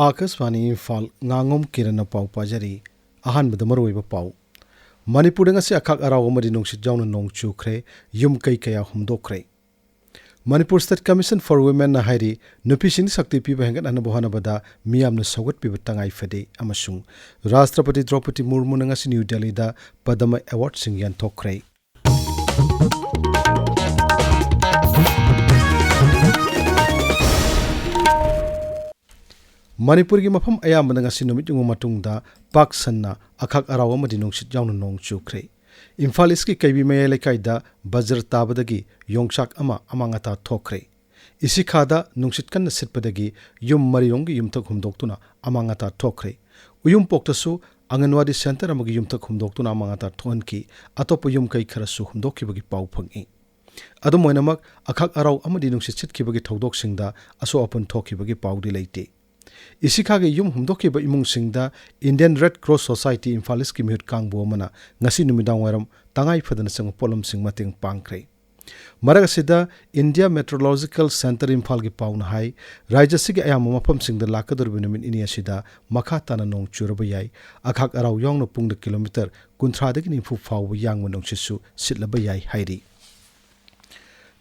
Akashvani Imphal Ngangom KIran pau pajari ahanbada maroiba pau Manipur ngasi akhak araw amadi nungsit jawna nong chukre yum kai kaya humdokre Manipur State Commission for Women na hairi nupising sakti piba hengat anabohana bada miyam na sagat piba tangai fade amasung Rashtrapati Draupadi Murmu ngasi New Delhi da Padma Award sing yan tokre Manipur gi mafam ayam ngasi numit yung matungda pak sanna akhak araw amadi nungsit jawna nong chukre Imphal iski kaibi maya lekaida bazar tabadagi yongsak ama amangata thokre isi khada nungsit kan sitpadagi yum marironggi yumthak humdoktuna amangata thokre uyum poktasu anganwadi center amagi yumthak humdoktuna amangata thonki atopo yum kai kharasu humdokkibagi pau phangi adu moinamak akhak araw amadi nungsit sitkibagi thodok singda aso apun thokibagi paudi leite Isikhage yum humdokiba imung singda Indian Red Cross Society Imphal ki mihut kangbo mana ngasi numidang waram tangai phadana sang polam sing mating pangkre maraga sida India Meteorological Center Imphal gi pauna hai raja sig ayam mapam singda lakadur binumin ini asida makha tana nong churaba yai akhak araw yong no pungda kilometer kunthra dagi ni fu faw yang manong chisu sitlaba yai hairi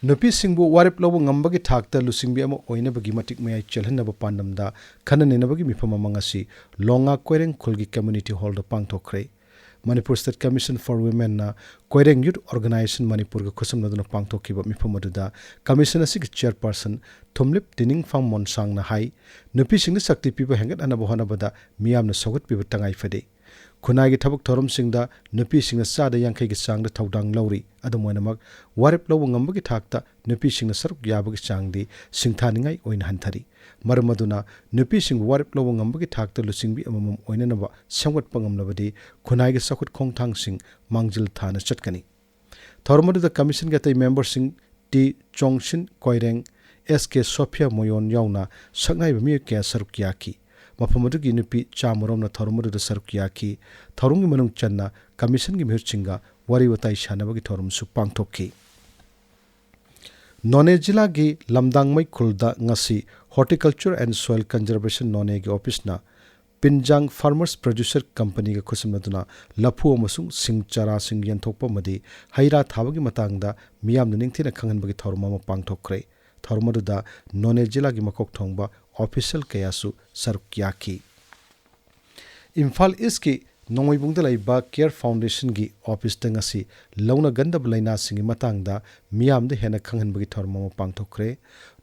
Nupi singbu warip lobo ngambagi thakta lusingbi ama oina bagi matik mayai chelhanaba pandamda khana nenabagi mifama mangasi longa koireng khulgi community hall da pangthokre Manipur State Commission for Women na koireng youth organization Manipur ga khusamnaduna pangthokkiba mifamadуда commission asigi chairperson thumlip tining fam monsang na hai nupi singna sakti piba hengat anabohana bada miyamna sogat piba tangai fade Khunagi thabak thorum singda nupi singna sada yangkai gi sangda thodang lauri adumoinamak warip lobo ngambagi thakta nupi singna saruk yabagi sangdi singthaningai oina hanthari marmaduna nupi sing warip lobo ngambagi thakta lusingbi amamam oina naba samgat pangamnabadi khunagi sakut khongthang sing mangjil thana chatkani thormadu the commission ga tai member sing T Chongshin Koireng SK Sophia Moyon yauna saknai bami ke saruk yaki Mafamadu gi nupi chamurom na thorumadu da sarukiyaki thorungi manung channa commission gi mihurchinga wari watai shanabagi thorum su pangthokki None jila gi lamdangmai khulda ngasi Horticulture and Soil Conservation None gi office na Pinjang Farmers Producer Company ga khusamnaduna lapu amasung singchara sing yanthokpa madi haira thabagi matangda miyamna ningthina khanghanbagi thoruma ma pangthokre thorumadu da None jila gi makok thongba official kayasu sarukyaki Imphal iski nongoibungda laiba Care Foundation gi office tangasi launa gandab laina singi matangda miyamda hena khanghanbagi thorma pangthokre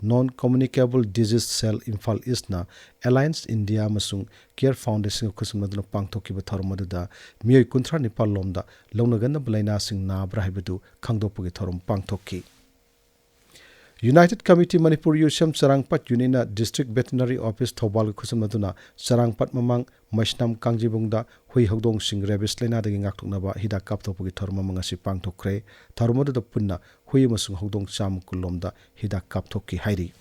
Non Communicable Disease Cell Imphal isna Alliance India masung Care Foundation khusumnaduna pangthokkiba thormadada miyoi kunthra nipal lomda launa gandab laina sing na brahibadu khangdopagi thorum pangthokki United Committee Manipur Yusam Sarangpat Unina District Veterinary Office Thobal Khusamnaduna Sarangpat Mamang Mashnam Kangjibungda Hui Hogdong Sing Rabies Lena dagi ngaktuknaba hidak kaptopagi thorma mangasi pangthokre thormadu da punna hui masung hogdong cham kulomda hidak kapthokki hairi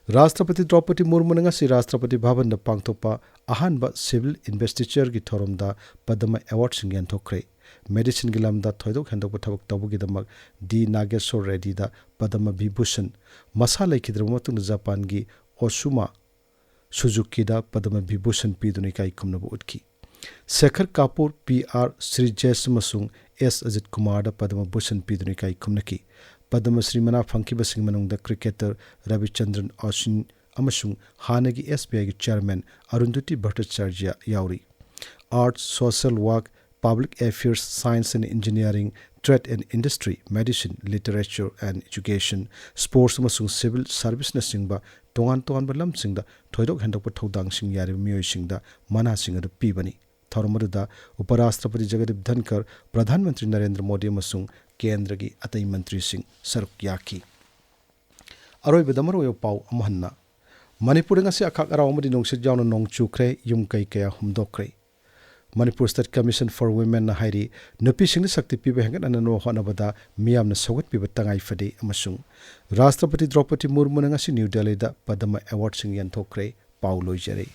Rashtrapati Draupadi Murmu ngasi Rashtrapati Bhavan da pangthokpa ahanba civil investiture gi thoromda Padma Award sing yanthokre Medicine gilamda thoidok hendok thabak tabugi damak D Nageswar Reddy da Padma Vibhushan masa laikidramatung Japan gi Osuma Suzuki da Padma Vibhushan piduni kai kumnabu utki Shekhar Kapur PR Sri Jesmasung S Ajit Kumar da Padma Bhushan piduni kai kumnaki Padma Sri Mana Funkiba Singh manung da cricketer Ravichandran Ashwin amasung hanagi SBI gi chairman Arundhati Bhattacharya yauri Arts Social Work Public Affairs, Science and Engineering, Trade and Industry, Medicine, Literature and Education, Sports amasung Civil Service na singba tongan balam singda thoidok hendok thodang sing yari miyoi singda mana singa pibani thormada Uparashtrapati Jagdip Dhankar Pradhan Mantri Narendra Modi amasung Kendra gi atai mantri sing sarukyaki aroi bedamaro yo pau amhanna Manipur ngasi akhak araw amadi nongsit jawna nong chukre yum kai kaya humdokre Manipur State Commission for Women na hairi nupi singna sakti piba hengat anano honabada miyamna sogat piba tangai fade amasung Rashtrapati Draupadi Murmu ngasi New Delhi da Padma Award sing yanthokre pauloi jare